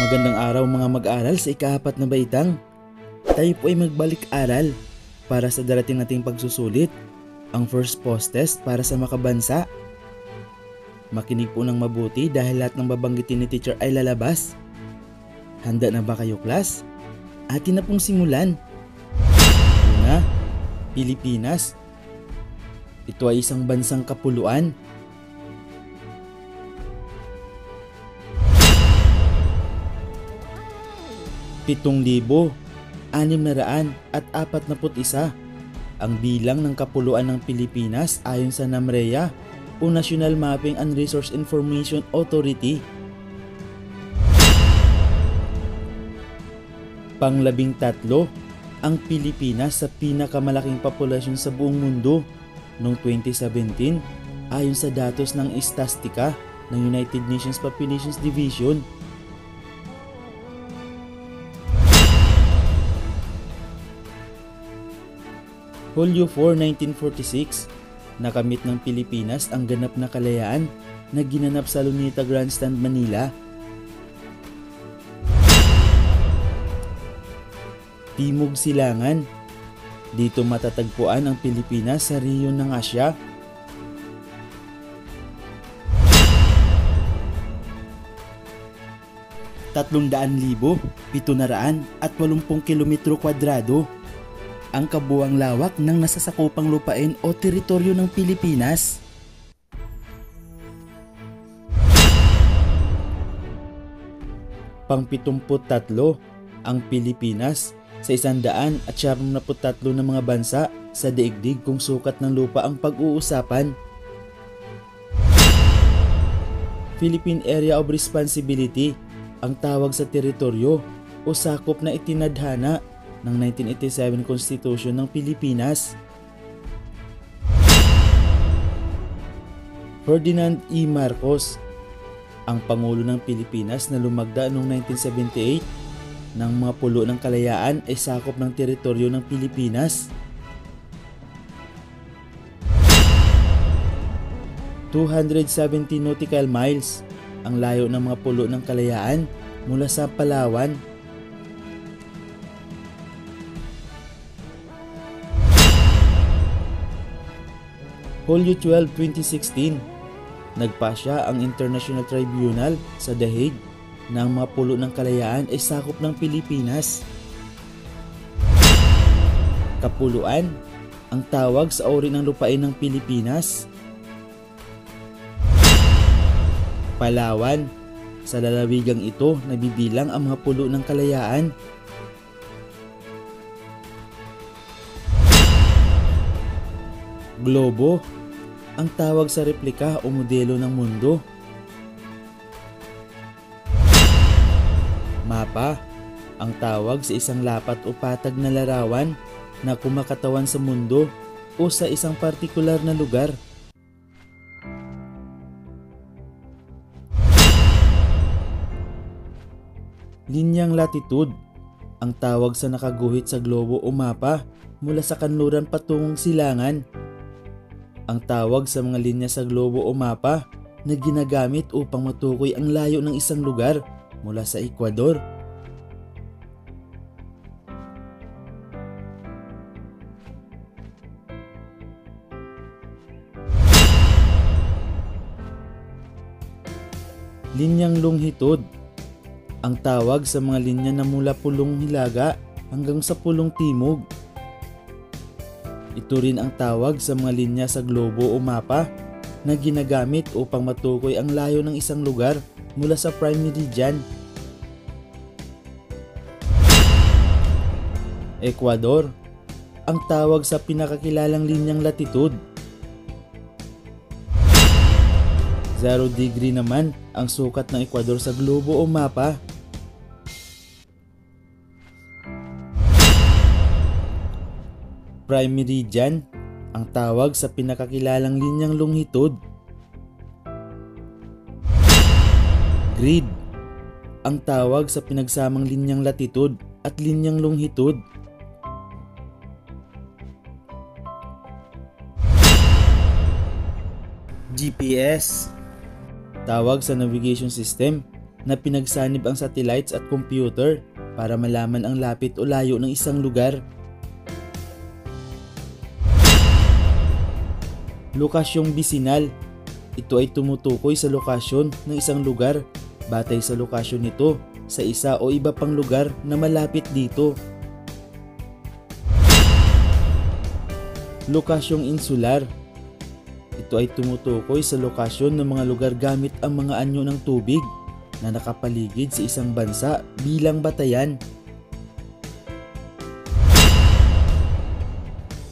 Magandang araw mga mag-aral sa ika-4 na baitang. Tayo po ay magbalik-aral para sa darating nating pagsusulit, ang first post-test para sa makabansa. Makinig po ng mabuti dahil lahat ng babanggitin ni teacher ay lalabas. Handa na ba kayo, class? Atin na pong simulan. Una, Pilipinas. Ito ay isang bansang kapuluan. ₱7,641 ang bilang ng kapuluan ng Pilipinas ayon sa NAMREA o National Mapping and Resource Information Authority. Pang-13, ang Pilipinas sa pinakamalaking populasyon sa buong mundo noong 2017 ayon sa datos ng Istastika ng United Nations Populations Division. Hulyo 4, 1946, nakamit ng Pilipinas ang ganap na kalayaan na ginanap sa Luneta Grandstand, Manila. Timog Silangan. Dito matatagpuan ang Pilipinas sa rehiyon ng Asya. ₱300,780 kilometro kwadrado ang kabuuang lawak ng nasasakupang lupain o teritoryo ng Pilipinas. Pang-73, ang Pilipinas sa 173 na mga bansa sa daigdig kung sukat ng lupa ang pag-uusapan. Philippine Area of Responsibility ang tawag sa teritoryo o sakop na itinadhana ng 1987 Constitution ng Pilipinas. Ferdinand E. Marcos, ang Pangulo ng Pilipinas na lumagda noong 1978 ng mga pulo ng kalayaan ay sakop ng teritoryo ng Pilipinas. 270 nautical miles ang layo ng mga pulo ng kalayaan mula sa Palawan. Hulyo 12, 2016, nagpasya ang International Tribunal sa The Hague na ang mga pulo ng kalayaan ay sakop ng Pilipinas. Kapuluan, ang tawag sa uri ng lupain ng Pilipinas. Palawan, sa lalawigang ito nabibilang ang mga pulo ng kalayaan. Globo, ang tawag sa replika o modelo ng mundo. Mapa, ang tawag sa isang lapat o patag na larawan na kumakatawan sa mundo o sa isang partikular na lugar. Linyang latitude, ang tawag sa nakaguhit sa globo o mapa mula sa kanluran patungong silangan. Ang tawag sa mga linya sa globo o mapa na ginagamit upang matukoy ang layo ng isang lugar mula sa Ecuador. Linyang longhitude, ang tawag sa mga linya na mula pulong hilaga hanggang sa pulong timog. Ito rin ang tawag sa mga linya sa globo o mapa na ginagamit upang matukoy ang layo ng isang lugar mula sa prime meridian. Ecuador, ang tawag sa pinakakilalang linyang latitude. 0 degree naman ang sukat ng Ecuador sa globo o mapa. Prime meridian, ang tawag sa pinakakilalang linyang longhitude. Grid, ang tawag sa pinagsamang linyang latitude at linyang longhitude. GPS, tawag sa navigation system na pinagsanib ang satellites at computer para malaman ang lapit o layo ng isang lugar. Lokasyong bisinal. Ito ay tumutukoy sa lokasyon ng isang lugar batay sa lokasyon nito sa isa o iba pang lugar na malapit dito. Lokasyong insular. Ito ay tumutukoy sa lokasyon ng mga lugar gamit ang mga anyo ng tubig na nakapaligid sa isang bansa bilang batayan.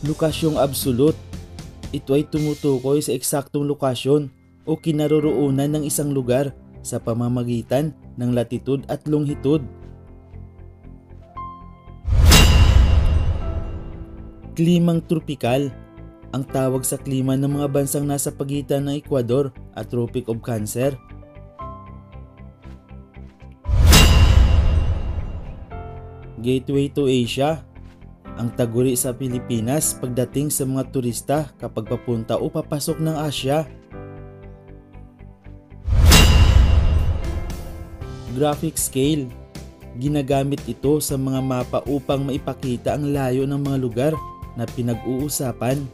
Lokasyong absolute. Ito ay tumutukoy sa eksaktong lokasyon o kinaroroonan ng isang lugar sa pamamagitan ng latitude at longitude. Klimang tropikal. Ang tawag sa klima ng mga bansang nasa pagitan ng Ecuador at Tropic of Cancer. Gateway to Asia. Ang taguri sa Pilipinas pagdating sa mga turista kapag papunta o papasok ng Asya. Graphic scale. Ginagamit ito sa mga mapa upang maipakita ang layo ng mga lugar na pinag-uusapan.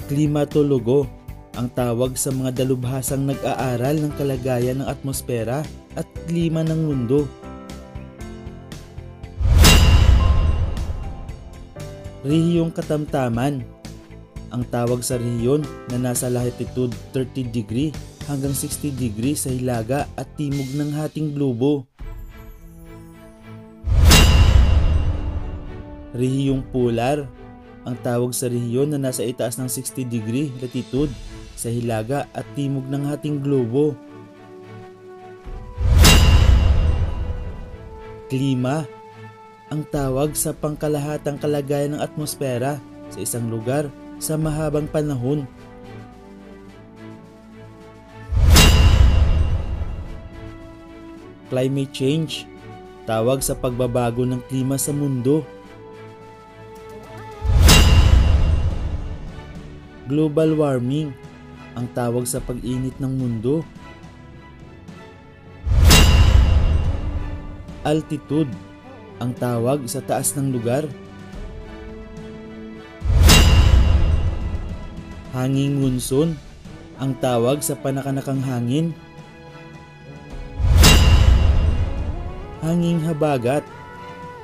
Klimatologo. Ang tawag sa mga dalubhasang nag-aaral ng kalagayan ng atmosfera at klima ng mundo. Rehiyong katamtaman. Ang tawag sa rehiyon na nasa latitude 30 degree hanggang 60 degree sa hilaga at timog ng hating globo. Rehiyong polar. Ang tawag sa rehiyon na nasa itaas ng 60 degree latitude sa hilaga at timog ng hating globo. Klima. Ang tawag sa pangkalahatang kalagayan ng atmosfera sa isang lugar sa mahabang panahon. Climate change. Tawag sa pagbabago ng klima sa mundo. Global warming. Ang tawag sa pag-init ng mundo. Altitude. Ang tawag sa taas ng lugar. Hanging monsoon. Ang tawag sa panakanakang hangin. Hanging habagat.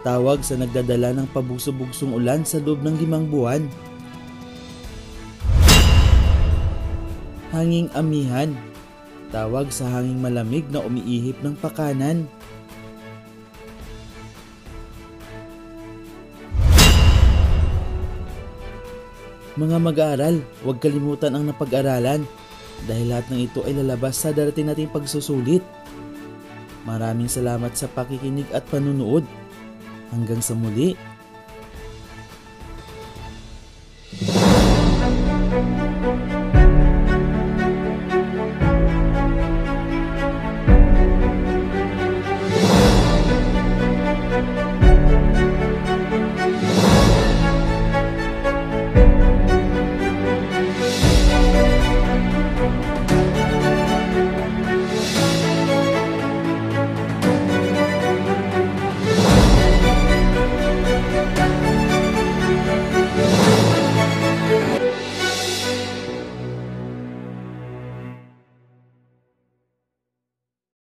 Tawag sa nagdadala ng pabugso-bugsong ulan sa loob ng 5 buwan. Hanging amihan. Tawag sa hanging malamig na umiihip ng pakanan. Mga mag-aaral, huwag kalimutan ang napag-aralan dahil lahat ng ito ay lalabas sa darating nating pagsusulit. Maraming salamat sa pakikinig at panunood. Hanggang sa muli.